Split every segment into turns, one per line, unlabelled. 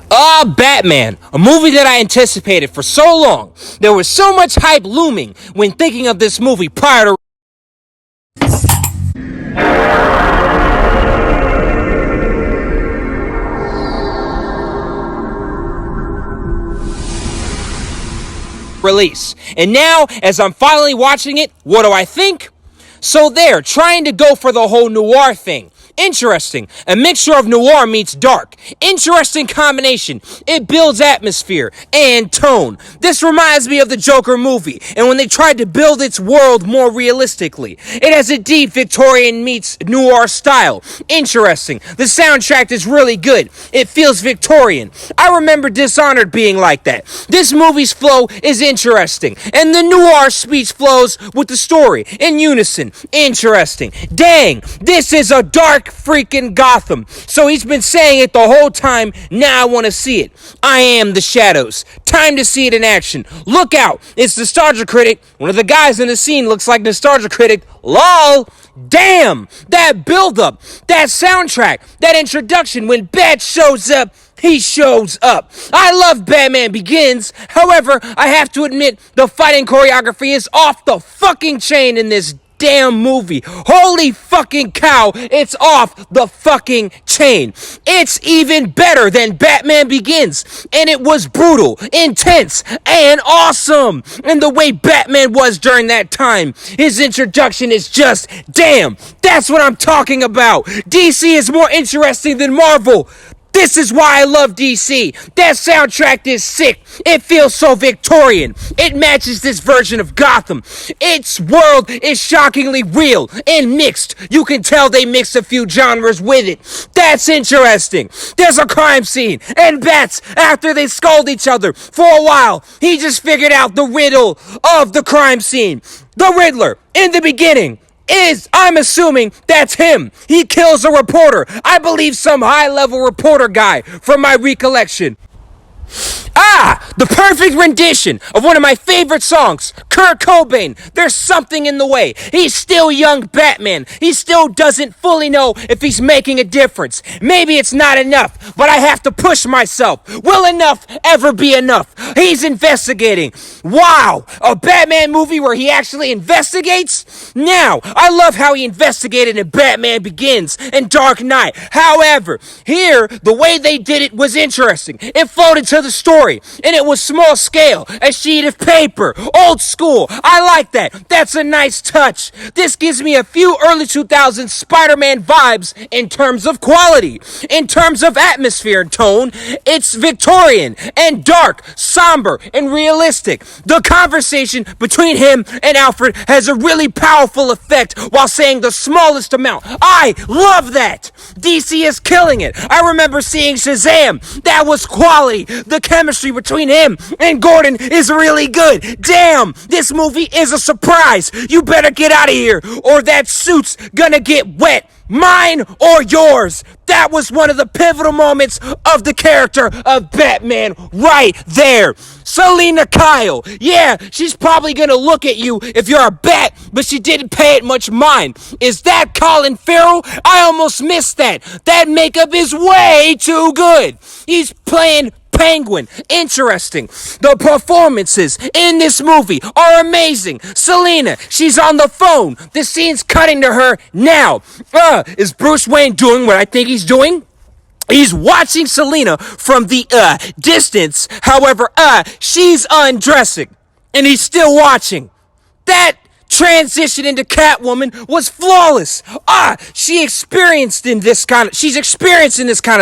Batman, a movie that I anticipated for so long. There was so much hype looming when thinking of this movie prior to release. And now, as I'm finally watching it, what do I think? So they're trying to go for the whole noir thing. Interesting. A mixture of noir meets dark. Interesting combination. It builds atmosphere and tone. This reminds me of the Joker movie, and when they tried to build its world more realistically. It has a deep Victorian meets noir style. Interesting. The soundtrack is really good. It feels Victorian. I remember Dishonored being like that. This movie's flow is interesting, and the noir speech flows with the story in unison. Interesting. Dang, this is a dark freaking Gotham. So he's been saying it the whole time. Now I want to see it. I am the Shadows. Time to see it in action. Look out. It's Nostalgia Critic. One of the guys in the scene looks like Nostalgia Critic. LOL. Damn. That build-up. That soundtrack. That introduction. When Bat shows up, he shows up. I love Batman Begins. However, I have to admit the fighting choreography is off the fucking chain in this damn movie. Holy fucking cow, it's off the fucking chain. It's even better than Batman Begins, and it was brutal, intense, and awesome. And the way Batman was during that time, his introduction is just damn. That's what I'm talking about. DC is more interesting than Marvel. This is why I love DC. That soundtrack is sick. It feels so Victorian. It matches this version of Gotham. Its world is shockingly real and mixed. You can tell they mixed a few genres with it. That's interesting. There's a crime scene and bats after they scold each other for a while. He just figured out the riddle of the crime scene. The Riddler, in the beginning, I'm assuming that's him. He kills a reporter. I believe some high-level reporter guy from my recollection. The perfect rendition of one of my favorite songs, Kurt Cobain, There's Something in the Way. He's still young Batman. He still doesn't fully know if he's making a difference. Maybe it's not enough, but I have to push myself. Will enough ever be enough? He's investigating. Wow, a Batman movie where he actually investigates? Now, I love how he investigated in Batman Begins and Dark Knight. However, here, the way they did it was interesting. It flowed into the story, and it was small scale, a sheet of paper, old school. I like that. That's a nice touch. This gives me a few early 2000s Spider-Man vibes in terms of quality. In terms of atmosphere and tone, it's Victorian and dark, somber, and realistic. The conversation between him and Alfred has a really powerful effect while saying the smallest amount. I love that. DC is killing it. I remember seeing Shazam. That was quality. The chemistry between him and Gordon is really good. Damn, this movie is a surprise. You better get out of here or that suit's gonna get wet. Mine or yours. That was one of the pivotal moments of the character of Batman right there. Selina Kyle. Yeah, she's probably gonna look at you if you're a bat, but she didn't pay it much mind. Is that Colin Farrell? I almost missed that. That makeup is way too good. He's playing Penguin. Interesting. The performances in this movie are amazing. Selina, she's on the phone. The scene's cutting to her now. Is Bruce Wayne doing what I think he's doing? He's watching Selina from the distance. However, she's undressing, and he's still watching. That transition into Catwoman was flawless. She's experiencing this kind of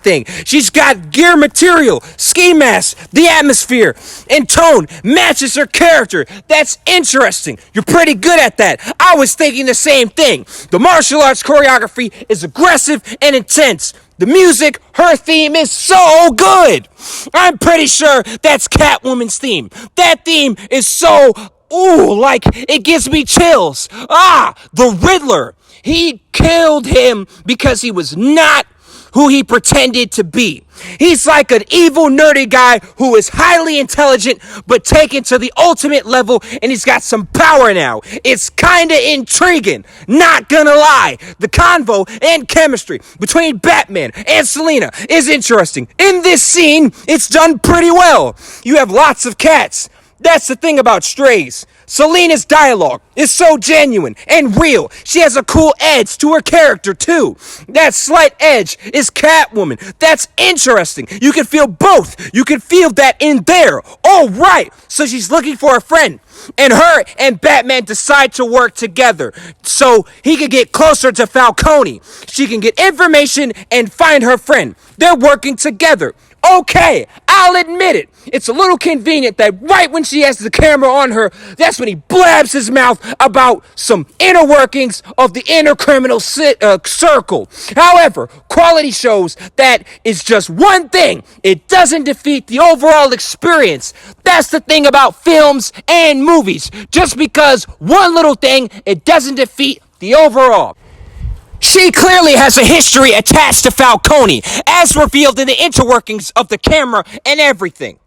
thing. She's got gear material, ski mask, the atmosphere, and tone matches her character. That's interesting. You're pretty good at that. I was thinking the same thing. The martial arts choreography is aggressive and intense. The music, her theme is so good. I'm pretty sure that's Catwoman's theme. That theme is so like it gives me chills. The Riddler. He killed him because he was not who he pretended to be. He's like an evil, nerdy guy who is highly intelligent, but taken to the ultimate level, and he's got some power now. It's kinda intriguing, not gonna lie. The convo and chemistry between Batman and Selina is interesting. In this scene, it's done pretty well. You have lots of cats. That's the thing about Strays. Selina's dialogue is so genuine and real. She has a cool edge to her character, too. That slight edge is Catwoman. That's interesting. You can feel both. You can feel that in there. All right. So she's looking for a friend. And her and Batman decide to work together so he can get closer to Falcone. She can get information and find her friend. They're working together. Okay, I'll admit it. It's a little convenient that right when she has the camera on her, that's when he blabs his mouth about some inner workings of the inner criminal circle. However, quality shows that is just one thing. It doesn't defeat the overall experience. That's the thing about films and movies. Just because one little thing, it doesn't defeat the overall. She clearly has a history attached to Falcone, as revealed in the interworkings of the camera and everything.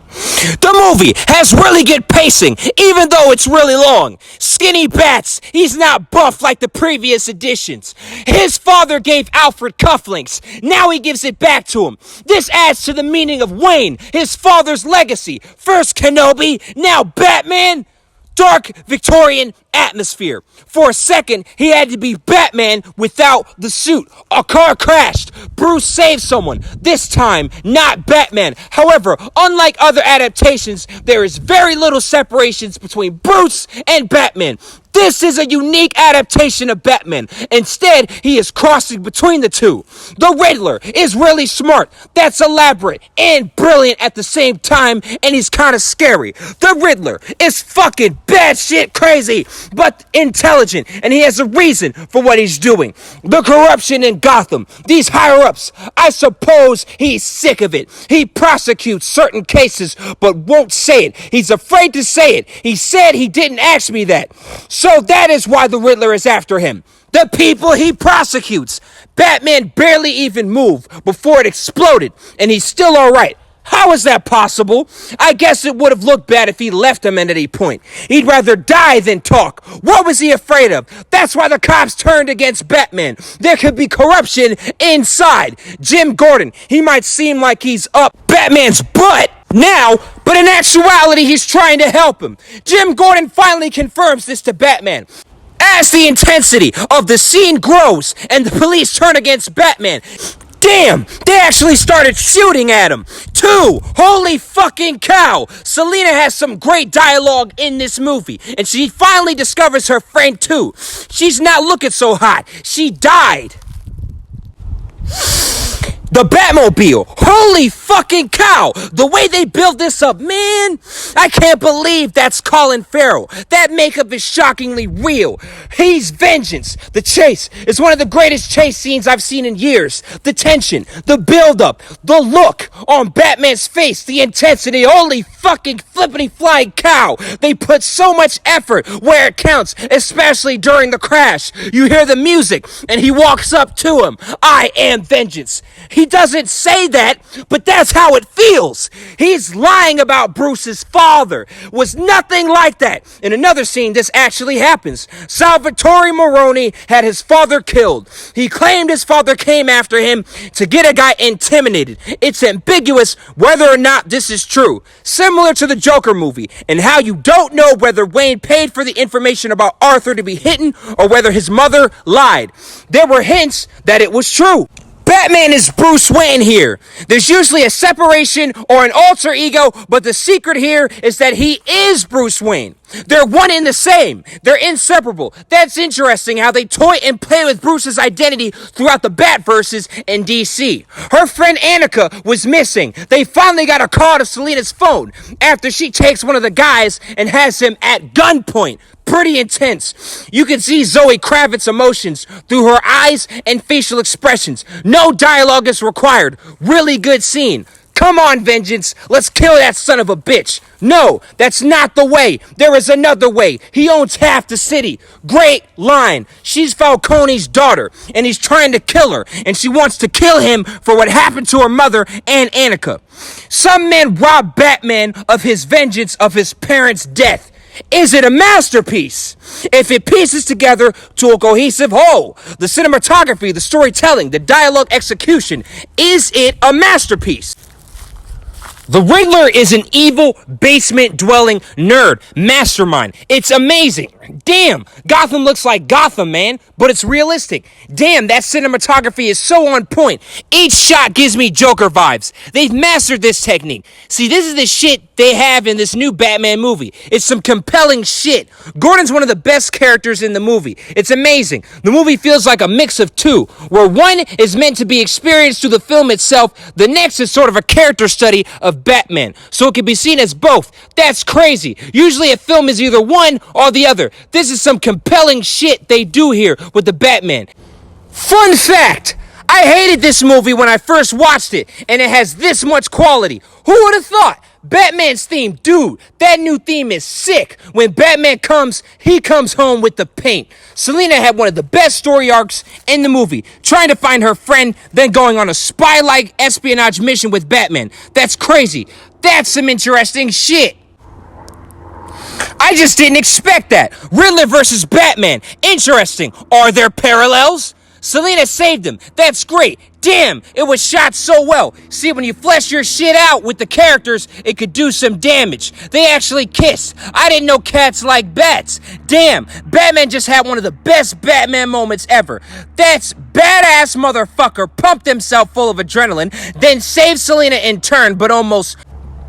The movie has really good pacing, even though it's really long. Skinny Bats, he's not buff like the previous editions. His father gave Alfred cufflinks, now he gives it back to him. This adds to the meaning of Wayne, his father's legacy. First Kenobi, now Batman. Dark Victorian atmosphere. For a second, he had to be Batman without the suit. A car crashed. Bruce saved someone. This time, not Batman. However, unlike other adaptations, there is very little separations between Bruce and Batman. This is a unique adaptation of Batman. Instead, he is crossing between the two. The Riddler is really smart. That's elaborate and brilliant at the same time, and he's kind of scary. The Riddler is fucking batshit crazy, but intelligent, and he has a reason for what he's doing. The corruption in Gotham, these higher-ups, I suppose he's sick of it. He prosecutes certain cases, but won't say it. He's afraid to say it. He said he didn't ask me that. So that is why the Riddler is after him. The people he prosecutes. Batman barely even moved before it exploded, and he's still alright. How is that possible? I guess it would have looked bad if he left him at any point. He'd rather die than talk. What was he afraid of? That's why the cops turned against Batman. There could be corruption inside. Jim Gordon, he might seem like he's up Batman's butt now, but in actuality, he's trying to help him. Jim Gordon finally confirms this to Batman. As the intensity of the scene grows and the police turn against Batman, damn, they actually started shooting at him. Holy fucking cow. Selina has some great dialogue in this movie, and she finally discovers her friend too. She's not looking so hot. She died. The Batmobile. Holy fucking cow. The way they build this up, man. I can't believe that's Colin Farrell. That makeup is shockingly real. He's vengeance. The chase is one of the greatest chase scenes I've seen in years. The tension, the build-up, the look on Batman's face, the intensity. Holy fucking flippity flying cow. They put so much effort where it counts, especially during the crash. You hear the music, and he walks up to him. I am vengeance. He doesn't say that, but that's how it feels. He's lying about Bruce's father. Was nothing like that. In another scene, this actually happens. Salvatore Maroni had his father killed. He claimed his father came after him to get a guy intimidated. It's ambiguous whether or not this is true. Similar to the Joker movie, and how you don't know whether Wayne paid for the information about Arthur to be hidden or whether his mother lied. There were hints that it was true. Batman is Bruce Wayne here. There's usually a separation or an alter ego, but the secret here is that he is Bruce Wayne. They're one and the same. They're inseparable. That's interesting how they toy and play with Bruce's identity throughout the Batverses in DC. Her friend Annika was missing. They finally got a call to Selina's phone after she takes one of the guys and has him at gunpoint. Pretty intense. You can see Zoe Kravitz's emotions through her eyes and facial expressions. No dialogue is required. Really good scene. Come on, vengeance. Let's kill that son of a bitch. No, that's not the way. There is another way. He owns half the city. Great line. She's Falcone's daughter, and he's trying to kill her, and she wants to kill him for what happened to her mother and Annika. Some men rob Batman of his vengeance of his parents' death. Is it a masterpiece? If it pieces together to a cohesive whole, the cinematography, the storytelling, the dialogue execution, is it a masterpiece? The Riddler is an evil, basement-dwelling nerd mastermind. It's amazing. Damn, Gotham looks like Gotham, man, but it's realistic. Damn, that cinematography is so on point. Each shot gives me Joker vibes. They've mastered this technique. See, this is the shit they have in this new Batman movie. It's some compelling shit. Gordon's one of the best characters in the movie. It's amazing. The movie feels like a mix of two, where one is meant to be experienced through the film itself, the next is sort of a character study of Batman, so it can be seen as both. That's crazy. Usually a film is either one or the other. This is some compelling shit they do here with the Batman. Fun fact, I hated this movie when I first watched it, and it has this much quality. Who would have thought? Batman's theme, dude, that new theme is sick. When Batman comes, he comes home with the paint. Selina had one of the best story arcs in the movie, trying to find her friend, then going on a spy-like espionage mission with Batman. That's crazy. That's some interesting shit. I just didn't expect that. Riddler versus Batman. Interesting. Are there parallels? Selina saved him. That's great. Damn, it was shot so well. See, when you flesh your shit out with the characters, it could do some damage. They actually kissed. I didn't know cats like bats. Damn, Batman just had one of the best Batman moments ever. That's badass motherfucker pumped himself full of adrenaline, then saved Selina in turn, but almost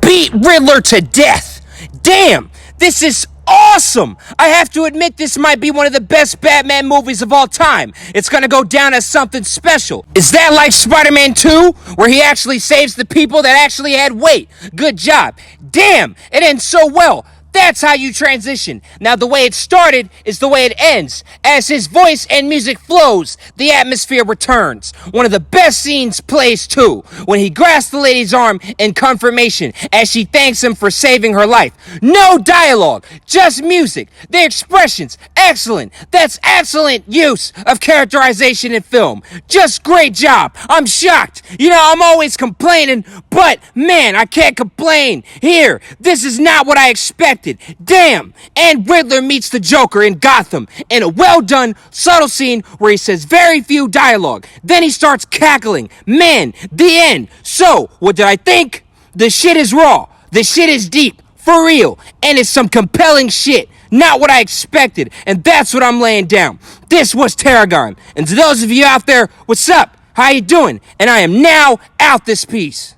beat Riddler to death. Damn, this is awesome! I have to admit this might be one of the best Batman movies of all time. It's gonna go down as something special. Is that like Spider-Man 2, where he actually saves the people that actually had weight? Good job. Damn, it ends so well. That's how you transition. Now, the way it started is the way it ends. As his voice and music flows, the atmosphere returns. One of the best scenes plays too, when he grasps the lady's arm in confirmation as she thanks him for saving her life. No dialogue, just music. The expressions, excellent. That's excellent use of characterization in film. Just great job. I'm shocked. You know, I'm always complaining, but man, I can't complain. Here, this is not what I expected. Damn! And Riddler meets the Joker in Gotham in a well-done, subtle scene where he says very few dialogue. Then he starts cackling. Man, the end. So, what did I think? The shit is raw. The shit is deep. For real. And it's some compelling shit. Not what I expected. And that's what I'm laying down. This was Tarragon. And to those of you out there, what's up? How you doing? And I am now out this piece.